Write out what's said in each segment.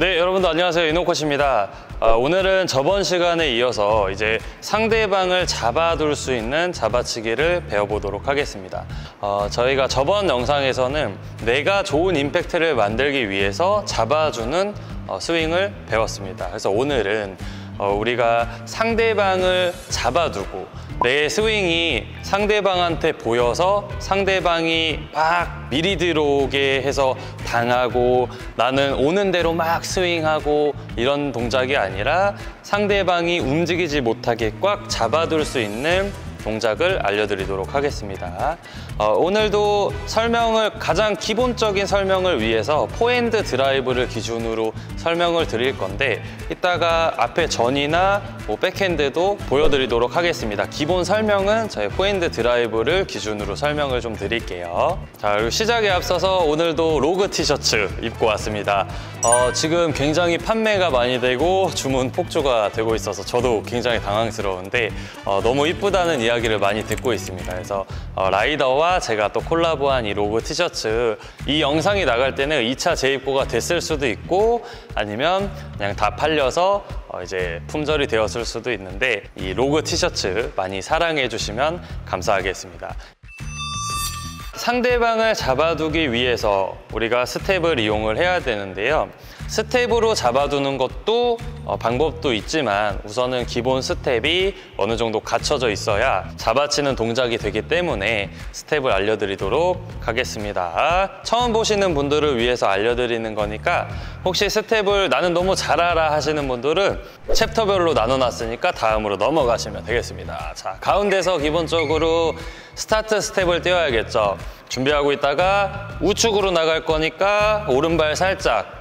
네, 여러분들 안녕하세요. 이노코치입니다. 오늘은 저번 시간에 이어서 이제 상대방을 잡아둘 수 있는 잡아치기를 배워보도록 하겠습니다. 저희가 저번 영상에서는 내가 좋은 임팩트를 만들기 위해서 잡아주는 스윙을 배웠습니다. 그래서 오늘은 우리가 상대방을 잡아두고 내 스윙이 상대방한테 보여서 상대방이 막 미리 들어오게 해서 당하고 나는 오는 대로 막 스윙하고 이런 동작이 아니라 상대방이 움직이지 못하게 꽉 잡아둘 수 있는 동작을 알려드리도록 하겠습니다. 오늘도 가장 기본적인 설명을 위해서 포핸드 드라이브를 기준으로 설명을 드릴 건데 이따가 앞에 전이나 백핸드도 보여드리도록 하겠습니다. 기본 설명은 저희 포핸드 드라이브를 기준으로 설명을 좀 드릴게요. 자, 그리고 시작에 앞서서 오늘도 로그 티셔츠 입고 왔습니다. 지금 굉장히 판매가 많이 되고 주문 폭주가 되고 있어서 저도 굉장히 당황스러운데 너무 이쁘다는 이야기를 많이 듣고 있습니다. 그래서 라이더와 제가 또 콜라보한 이 로그 티셔츠, 이 영상이 나갈 때는 2차 재입고가 됐을 수도 있고 아니면 그냥 다 팔려서 이제 품절이 되었을 수도 있는데 이 로그 티셔츠 많이 사랑해 주시면 감사하겠습니다. 상대방을 잡아두기 위해서 우리가 스텝을 이용을 해야 되는데요. 스텝으로 잡아두는 것도 방법도 있지만 우선은 기본 스텝이 어느 정도 갖춰져 있어야 잡아치는 동작이 되기 때문에 스텝을 알려드리도록 하겠습니다. 처음 보시는 분들을 위해서 알려드리는 거니까 혹시 스텝을 나는 너무 잘 알아 하시는 분들은 챕터별로 나눠놨으니까 다음으로 넘어가시면 되겠습니다. 자, 가운데서 기본적으로 스타트 스텝을 띄워야겠죠. 준비하고 있다가 우측으로 나갈 거니까 오른발 살짝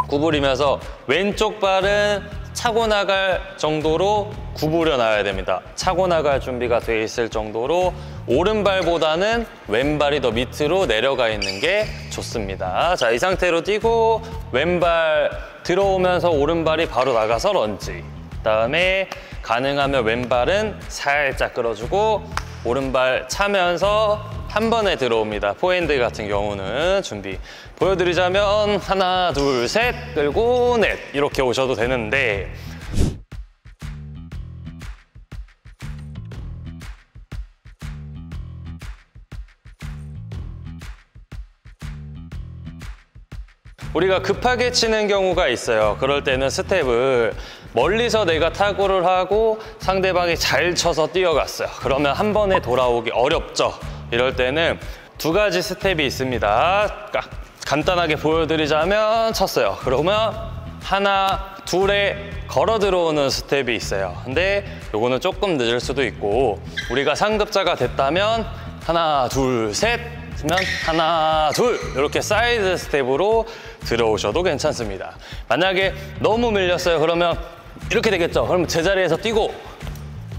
구부리면서 왼쪽 발은 차고 나갈 정도로 구부려 놔야 됩니다. 차고 나갈 준비가 돼 있을 정도로 오른발보다는 왼발이 더 밑으로 내려가 있는 게 좋습니다. 자, 이 상태로 뛰고 왼발 들어오면서 오른발이 바로 나가서 런지. 그다음에 가능하면 왼발은 살짝 끌어주고 오른발 차면서 한 번에 들어옵니다. 포핸드 같은 경우는 준비 보여드리자면 하나, 둘, 셋 끌고 넷 이렇게 오셔도 되는데 우리가 급하게 치는 경우가 있어요. 그럴 때는 스텝을 멀리서 내가 타구를 하고 상대방이 잘 쳐서 뛰어갔어요. 그러면 한 번에 돌아오기 어렵죠. 이럴 때는 두 가지 스텝이 있습니다. 간단하게 보여드리자면 쳤어요. 그러면 하나, 둘에 걸어 들어오는 스텝이 있어요. 근데 요거는 조금 늦을 수도 있고 우리가 상급자가 됐다면 하나, 둘, 셋 하면 하나, 둘 이렇게 사이드 스텝으로 들어오셔도 괜찮습니다. 만약에 너무 밀렸어요. 그러면 이렇게 되겠죠. 그럼 제자리에서 뛰고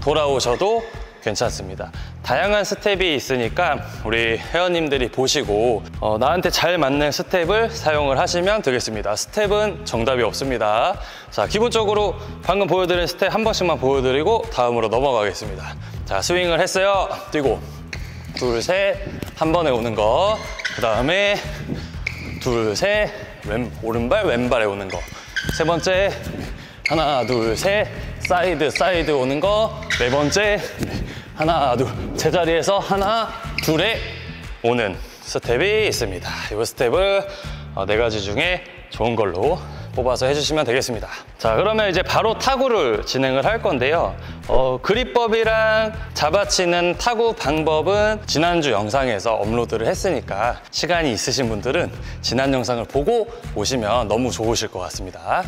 돌아오셔도 괜찮습니다. 다양한 스텝이 있으니까 우리 회원님들이 보시고 나한테 잘 맞는 스텝을 사용을 하시면 되겠습니다. 스텝은 정답이 없습니다. 자, 기본적으로 방금 보여드린 스텝 한 번씩만 보여드리고 다음으로 넘어가겠습니다. 자, 스윙을 했어요. 뛰고 둘, 셋 한 번에 오는 거. 그 다음에 둘, 셋 오른발 왼발에 오는 거. 세 번째 하나, 둘, 셋 사이드 오는 거. 네 번째 하나, 둘 제자리에서 하나, 둘에 오는 스텝이 있습니다. 이 스텝을 네 가지 중에 좋은 걸로 뽑아서 해주시면 되겠습니다. 자, 그러면 이제 바로 타구를 진행을 할 건데요. 그립법이랑 잡아치는 타구 방법은 지난주 영상에서 업로드를 했으니까 시간이 있으신 분들은 지난 영상을 보고 오시면 너무 좋으실 것 같습니다.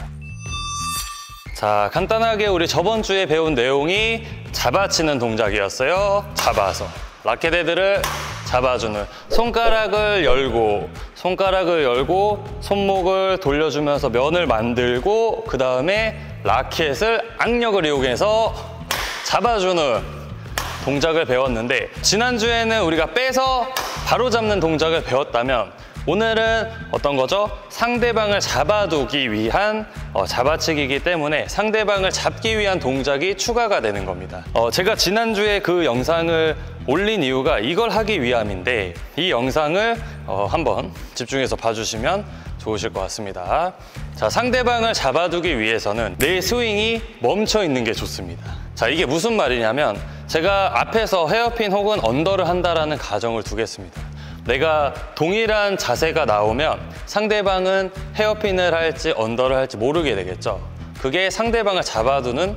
자, 간단하게 우리 저번 주에 배운 내용이 잡아치는 동작이었어요. 잡아서 라켓 헤드를 잡아주는 손가락을 열고 손목을 돌려주면서 면을 만들고 그 다음에 라켓을 악력을 이용해서 잡아주는 동작을 배웠는데 지난주에는 우리가 빼서 바로 잡는 동작을 배웠다면 오늘은 어떤 거죠? 상대방을 잡아두기 위한 잡아치기이기 때문에 상대방을 잡기 위한 동작이 추가가 되는 겁니다. 제가 지난주에 그 영상을 올린 이유가 이걸 하기 위함인데 이 영상을 한번 집중해서 봐주시면 좋으실 것 같습니다. 자, 상대방을 잡아두기 위해서는 내 스윙이 멈춰 있는 게 좋습니다. 자, 이게 무슨 말이냐면 제가 앞에서 헤어핀 혹은 언더를 한다라는 가정을 두겠습니다. 내가 동일한 자세가 나오면 상대방은 헤어핀을 할지 언더를 할지 모르게 되겠죠. 그게 상대방을 잡아두는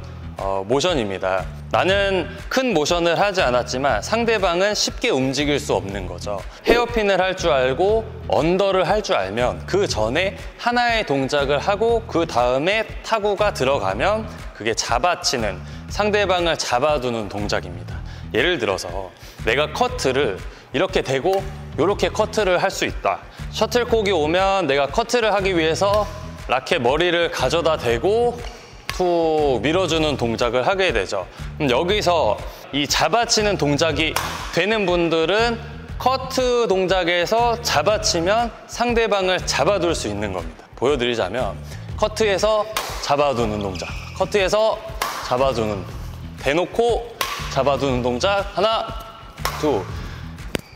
모션입니다. 나는 큰 모션을 하지 않았지만 상대방은 쉽게 움직일 수 없는 거죠. 헤어핀을 할 줄 알고 언더를 할 줄 알면 그 전에 하나의 동작을 하고 그 다음에 타구가 들어가면 그게 잡아치는, 상대방을 잡아두는 동작입니다. 예를 들어서 내가 커트를 이렇게 대고 이렇게 커트를 할 수 있다. 셔틀콕이 오면 내가 커트를 하기 위해서 라켓 머리를 가져다 대고 툭 밀어주는 동작을 하게 되죠. 그럼 여기서 이 잡아치는 동작이 되는 분들은 커트 동작에서 잡아치면 상대방을 잡아둘 수 있는 겁니다. 보여드리자면 커트에서 잡아두는 동작, 커트에서 잡아두는, 대놓고 잡아두는 동작 하나, 둘.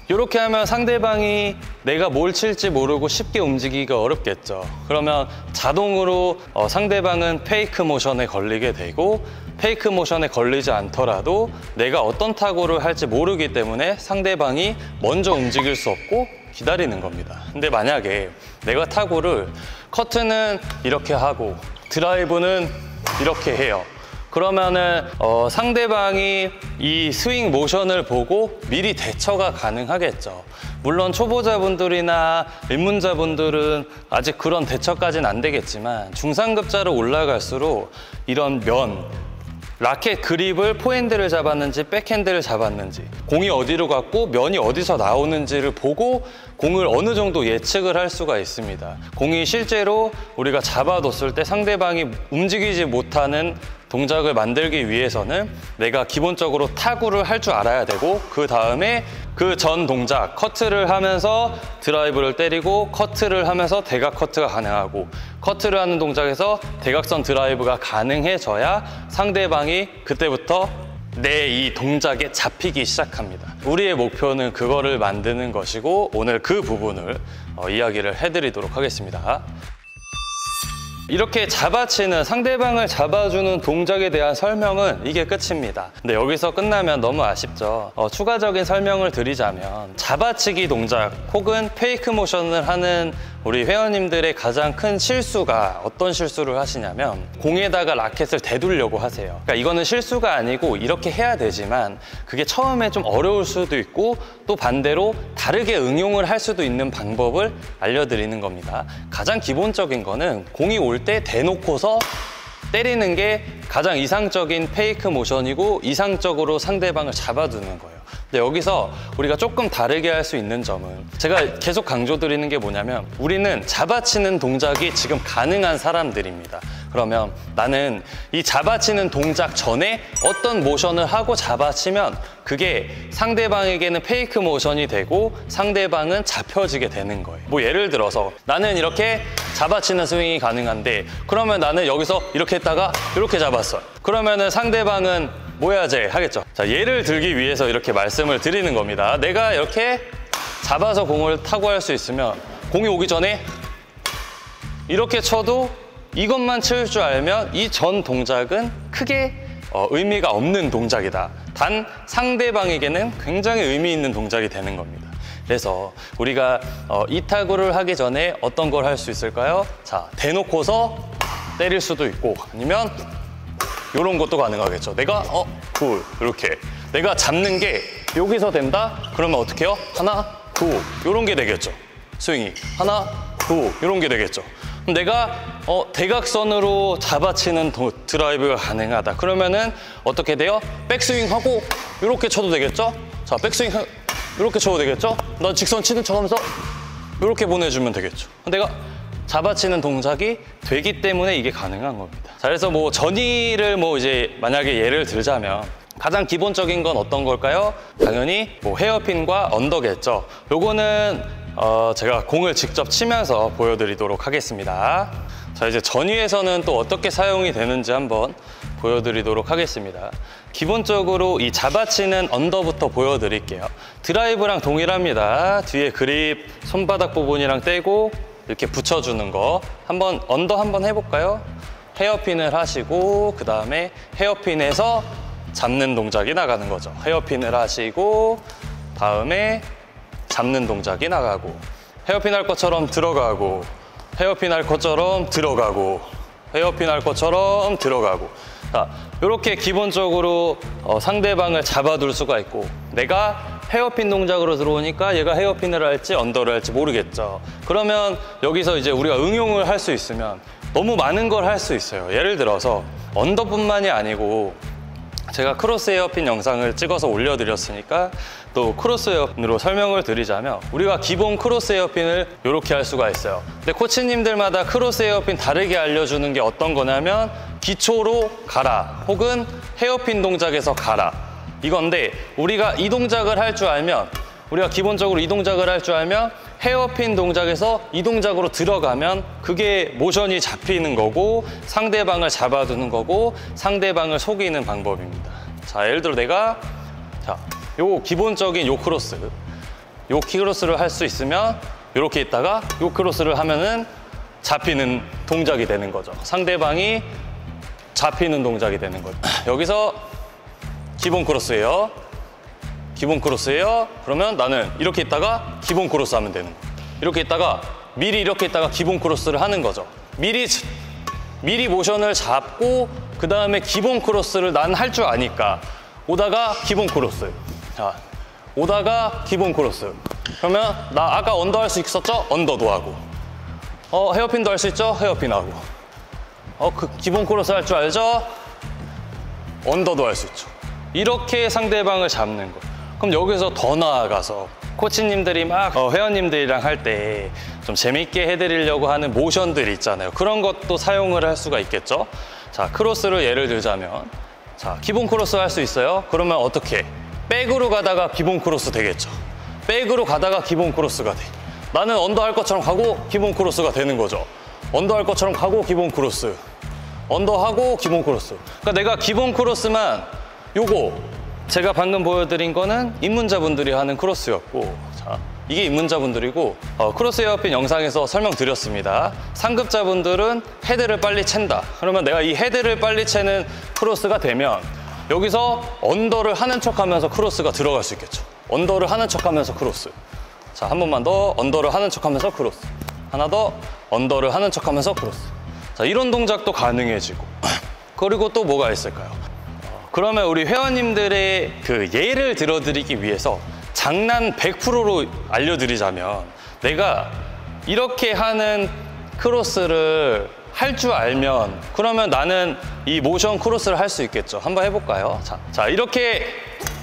이렇게 하면 상대방이 내가 뭘 칠지 모르고 쉽게 움직이기가 어렵겠죠. 그러면 자동으로 상대방은 페이크 모션에 걸리게 되고, 페이크 모션에 걸리지 않더라도 내가 어떤 타구를 할지 모르기 때문에 상대방이 먼저 움직일 수 없고 기다리는 겁니다. 근데 만약에 내가 타구를 커트는 이렇게 하고 드라이브는 이렇게 해요. 그러면은 상대방이 이 스윙 모션을 보고 미리 대처가 가능하겠죠. 물론 초보자분들이나 입문자분들은 아직 그런 대처까지는 안 되겠지만 중상급자로 올라갈수록 이런 라켓 그립을 포핸드를 잡았는지 백핸드를 잡았는지, 공이 어디로 갔고 면이 어디서 나오는지를 보고 공을 어느 정도 예측을 할 수가 있습니다. 공이 실제로 우리가 잡아뒀을 때 상대방이 움직이지 못하는 동작을 만들기 위해서는 내가 기본적으로 타구를 할 줄 알아야 되고, 그 다음에 그 전 동작, 커트를 하면서 드라이브를 때리고 커트를 하면서 대각 커트가 가능하고, 커트를 하는 동작에서 대각선 드라이브가 가능해져야 상대방이 그때부터 내 이 동작에 잡히기 시작합니다. 우리의 목표는 그거를 만드는 것이고, 오늘 그 부분을 이야기를 해드리도록 하겠습니다. 이렇게 잡아치는, 상대방을 잡아주는 동작에 대한 설명은 이게 끝입니다. 근데 여기서 끝나면 너무 아쉽죠. 추가적인 설명을 드리자면 잡아치기 동작 혹은 페이크 모션을 하는 우리 회원님들의 가장 큰 실수가 어떤 실수를 하시냐면 공에다가 라켓을 대두려고 하세요. 그러니까 이거는 실수가 아니고 이렇게 해야 되지만 그게 처음에 좀 어려울 수도 있고, 또 반대로 다르게 응용을 할 수도 있는 방법을 알려드리는 겁니다. 가장 기본적인 거는 공이 올 때 대놓고서 때리는 게 가장 이상적인 페이크 모션이고 이상적으로 상대방을 잡아두는 거예요. 근데 여기서 우리가 조금 다르게 할 수 있는 점은, 제가 계속 강조드리는 게 뭐냐면 우리는 잡아치는 동작이 지금 가능한 사람들입니다. 그러면 나는 이 잡아치는 동작 전에 어떤 모션을 하고 잡아치면 그게 상대방에게는 페이크 모션이 되고 상대방은 잡혀지게 되는 거예요. 뭐 예를 들어서 나는 이렇게 잡아치는 스윙이 가능한데, 그러면 나는 여기서 이렇게 했다가 이렇게 잡았어요. 그러면은 상대방은 뭐 해야지 하겠죠. 자, 예를 들기 위해서 이렇게 말씀을 드리는 겁니다. 내가 이렇게 잡아서 공을 타고 할 수 있으면 공이 오기 전에 이렇게 쳐도 이것만 칠 줄 알면 이 전 동작은 크게 의미가 없는 동작이다. 단 상대방에게는 굉장히 의미 있는 동작이 되는 겁니다. 그래서 우리가 이 타구를 하기 전에 어떤 걸 할 수 있을까요? 자, 대놓고서 때릴 수도 있고, 아니면 이런 것도 가능하겠죠. 내가 굿 이렇게 내가 잡는 게 여기서 된다? 그러면 어떻게 해요? 하나, 굿 이런 게 되겠죠. 스윙이 하나, 굿 이런 게 되겠죠. 그럼 내가 대각선으로 잡아치는 드라이브가 가능하다. 그러면은 어떻게 돼요? 백스윙하고 이렇게 쳐도 되겠죠? 자, 백스윙 이렇게 쳐도 되겠죠? 나 직선 치는 척하면서 이렇게 보내주면 되겠죠. 내가 잡아치는 동작이 되기 때문에 이게 가능한 겁니다. 자, 그래서 뭐 전위를 이제 만약에 예를 들자면 가장 기본적인 건 어떤 걸까요? 당연히 뭐 헤어핀과 언더겠죠. 요거는 제가 공을 직접 치면서 보여드리도록 하겠습니다. 자, 이제 전위에서는 또 어떻게 사용이 되는지 한번 보여드리도록 하겠습니다. 기본적으로 이 잡아치는 언더부터 보여드릴게요. 드라이브랑 동일합니다. 뒤에 그립 손바닥 부분이랑 떼고 이렇게 붙여주는 거 한번 언더 한번 해볼까요? 헤어핀을 하시고 그 다음에 헤어핀에서 잡는 동작이 나가는 거죠. 헤어핀을 하시고 다음에 잡는 동작이 나가고 헤어핀 할 것처럼 들어가고 헤어핀 할 것처럼 들어가고 헤어핀 할 것처럼 들어가고. 자, 이렇게 기본적으로 상대방을 잡아둘 수가 있고 내가 헤어핀 동작으로 들어오니까 얘가 헤어핀을 할지 언더를 할지 모르겠죠. 그러면 여기서 이제 우리가 응용을 할 수 있으면 너무 많은 걸 할 수 있어요. 예를 들어서 언더뿐만이 아니고 제가 크로스 헤어핀 영상을 찍어서 올려드렸으니까 또 크로스 헤어핀으로 설명을 드리자면 우리가 기본 크로스 헤어핀을 이렇게 할 수가 있어요. 근데 코치님들마다 크로스 헤어핀 다르게 알려주는 게 어떤 거냐면 기초로 가라 혹은 헤어핀 동작에서 가라 이건데 우리가 이 동작을 할 줄 알면 우리가 기본적으로 이 동작을 할 줄 알면 헤어핀 동작에서 이 동작으로 들어가면 그게 모션이 잡히는 거고 상대방을 잡아두는 거고 상대방을 속이는 방법입니다. 자, 예를 들어 내가 요 기본적인 요 크로스를 할 수 있으면 이렇게 있다가 요 크로스를 하면은 잡히는 동작이 되는 거죠. 상대방이 잡히는 동작이 되는 거죠. 여기서 기본 크로스예요. 기본 크로스예요. 그러면 나는 이렇게 있다가 기본 크로스 하면 되는 거예요. 이렇게 있다가 미리 이렇게 있다가 기본 크로스를 하는 거죠. 미리 모션을 잡고 그 다음에 기본 크로스를 난 할 줄 아니까 오다가 기본 크로스. 자, 오다가 기본 크로스. 그러면 나 아까 언더 할 수 있었죠? 언더도 하고. 헤어핀도 할 수 있죠? 헤어핀 하고. 그 기본 크로스 할 줄 알죠? 언더도 할 수 있죠. 이렇게 상대방을 잡는 거. 그럼 여기서 더 나아가서 코치님들이 막 회원님들이랑 할 때 좀 재밌게 해드리려고 하는 모션들 있잖아요. 그런 것도 사용을 할 수가 있겠죠. 자, 크로스를 예를 들자면 자, 기본 크로스 할 수 있어요. 그러면 어떻게? 백으로 가다가 기본 크로스 되겠죠. 백으로 가다가 기본 크로스가 돼. 나는 언더 할 것처럼 가고 기본 크로스가 되는 거죠. 언더 할 것처럼 가고 기본 크로스. 언더하고 기본 크로스. 그러니까 내가 기본 크로스만 요거 제가 방금 보여드린 거는 입문자분들이 하는 크로스였고 자, 이게 입문자분들이고 크로스 헤어핀 영상에서 설명드렸습니다. 상급자분들은 헤드를 빨리 챈다. 그러면 내가 이 헤드를 빨리 채는 크로스가 되면 여기서 언더를 하는 척하면서 크로스가 들어갈 수 있겠죠. 언더를 하는 척하면서 크로스. 자, 한 번만 더 언더를 하는 척하면서 크로스. 하나 더 언더를 하는 척하면서 크로스. 자, 이런 동작도 가능해지고 그리고 또 뭐가 있을까요? 그러면 우리 회원님들의 그 예를 들어드리기 위해서 장난 100%로 알려드리자면 내가 이렇게 하는 크로스를 할 줄 알면 그러면 나는 이 모션 크로스를 할 수 있겠죠. 한번 해볼까요? 자,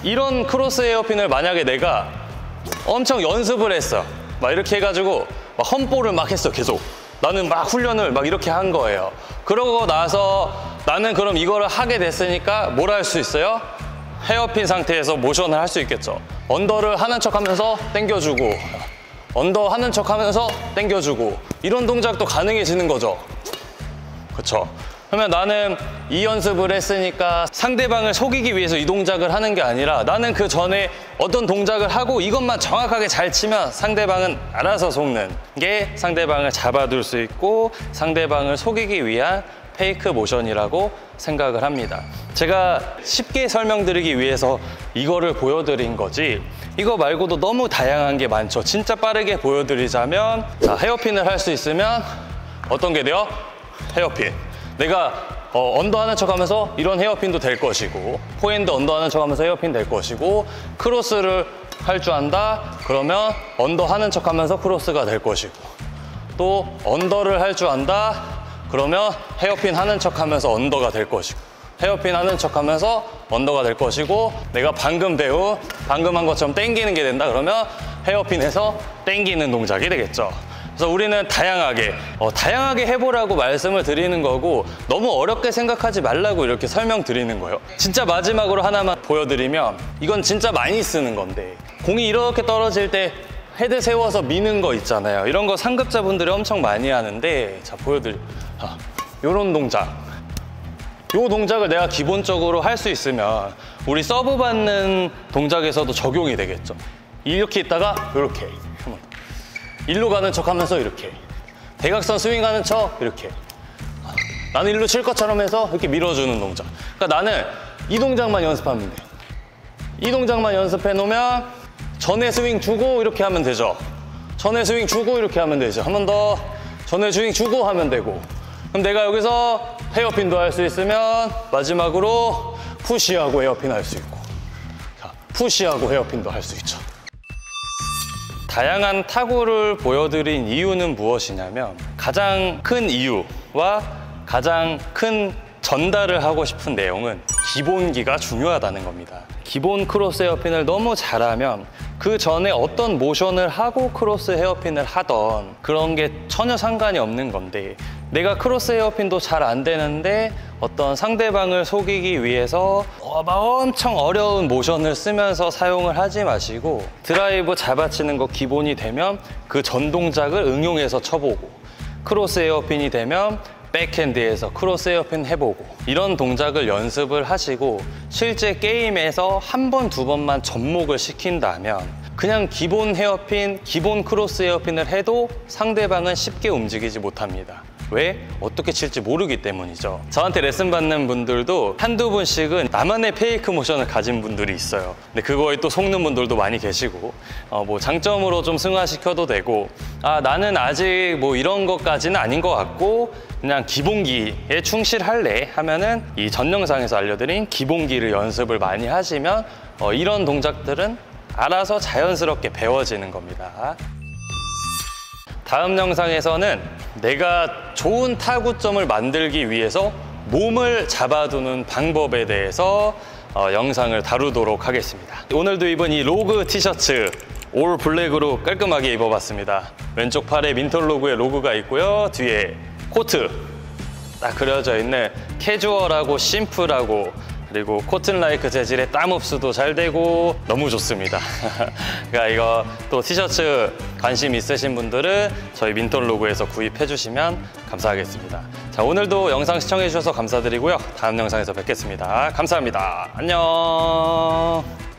이런 크로스 헤어핀을 만약에 내가 엄청 연습을 했어. 막 이렇게 해가지고 막 험볼을 막 했어. 계속. 나는 막 훈련을 막 이렇게 한 거예요. 그러고 나서 나는 그럼 이거를 하게 됐으니까 뭘 할 수 있어요? 헤어핀 상태에서 모션을 할 수 있겠죠. 언더를 하는 척 하면서 당겨주고 언더 하는 척 하면서 당겨주고 이런 동작도 가능해지는 거죠. 그렇죠? 그러면 나는 이 연습을 했으니까 상대방을 속이기 위해서 이 동작을 하는 게 아니라 나는 그 전에 어떤 동작을 하고 이것만 정확하게 잘 치면 상대방은 알아서 속는 게 상대방을 잡아둘 수 있고 상대방을 속이기 위한 페이크 모션이라고 생각을 합니다. 제가 쉽게 설명드리기 위해서 이거를 보여드린 거지 이거 말고도 너무 다양한 게 많죠. 진짜 빠르게 보여드리자면 자, 헤어핀을 할 수 있으면 어떤 게 돼요? 헤어핀. 내가 언더 하는 척 하면서 이런 헤어핀도 될 것이고 포핸드 언더 하는 척 하면서 헤어핀 될 것이고 크로스를 할 줄 안다? 그러면 언더 하는 척 하면서 크로스가 될 것이고 또 언더를 할 줄 안다? 그러면 헤어핀 하는 척 하면서 언더가 될 것이고 헤어핀 하는 척 하면서 언더가 될 것이고 내가 방금 한 것처럼 당기는 게 된다 그러면 헤어핀에서 당기는 동작이 되겠죠. 그래서 우리는 다양하게 해보라고 말씀을 드리는 거고 너무 어렵게 생각하지 말라고 이렇게 설명드리는 거예요. 진짜 마지막으로 하나만 보여드리면 이건 진짜 많이 쓰는 건데 공이 이렇게 떨어질 때 헤드 세워서 미는 거 있잖아요. 이런 거 상급자분들이 엄청 많이 하는데 자, 요런 동작. 요 동작을 내가 기본적으로 할 수 있으면 우리 서브 받는 동작에서도 적용이 되겠죠. 이렇게 있다가 이렇게 일로 가는 척 하면서 이렇게 대각선 스윙하는 척 이렇게. 나는 일로 칠 것처럼 해서 이렇게 밀어주는 동작. 그러니까 나는 이 동작만 연습하면 돼. 이 동작만 연습해 놓으면 전에 스윙 주고 이렇게 하면 되죠. 전에 스윙 주고 이렇게 하면 되죠. 한 번 더 전에 스윙 주고 하면 되고. 그럼 내가 여기서 헤어핀도 할 수 있으면 마지막으로 푸시하고 헤어핀 할 수 있고. 자, 푸시하고 헤어핀도 할 수 있죠. 다양한 타구를 보여드린 이유는 무엇이냐면 가장 큰 이유와 가장 큰 전달을 하고 싶은 내용은 기본기가 중요하다는 겁니다. 기본 크로스 헤어핀을 너무 잘하면 그 전에 어떤 모션을 하고 크로스 헤어핀을 하던 그런 게 전혀 상관이 없는 건데, 내가 크로스 헤어핀도 잘 안 되는데 어떤 상대방을 속이기 위해서 막 엄청 어려운 모션을 쓰면서 사용을 하지 마시고, 드라이브 잡아치는 거 기본이 되면 그 전 동작을 응용해서 쳐보고, 크로스 헤어핀이 되면 백핸드에서 크로스 헤어핀 해보고, 이런 동작을 연습을 하시고 실제 게임에서 한 번, 두 번만 접목을 시킨다면 그냥 기본 헤어핀, 기본 크로스 헤어핀을 해도 상대방은 쉽게 움직이지 못합니다. 왜? 어떻게 칠지 모르기 때문이죠. 저한테 레슨 받는 분들도 한두 분씩은 나만의 페이크 모션을 가진 분들이 있어요. 근데 그거에 또 속는 분들도 많이 계시고, 뭐 장점으로 좀 승화시켜도 되고, 나는 아직 뭐 이런 것까지는 아닌 것 같고 그냥 기본기에 충실할래 하면은 이 전 영상에서 알려드린 기본기를 연습을 많이 하시면 이런 동작들은 알아서 자연스럽게 배워지는 겁니다. 다음 영상에서는 내가 좋은 타구점을 만들기 위해서 몸을 잡아두는 방법에 대해서 영상을 다루도록 하겠습니다. 오늘도 입은 이 로그 티셔츠 올 블랙으로 깔끔하게 입어봤습니다. 왼쪽 팔에 민톨 로그의 로고가 있고요. 뒤에 코트 딱 그려져 있는 캐주얼하고 심플하고, 그리고 코튼 라이크 재질의 땀 흡수도 잘 되고 너무 좋습니다. 그러니까 이거 또 티셔츠 관심 있으신 분들은 저희 민톨 로그에서 구입해 주시면 감사하겠습니다. 자, 오늘도 영상 시청해 주셔서 감사드리고요. 다음 영상에서 뵙겠습니다. 감사합니다. 안녕.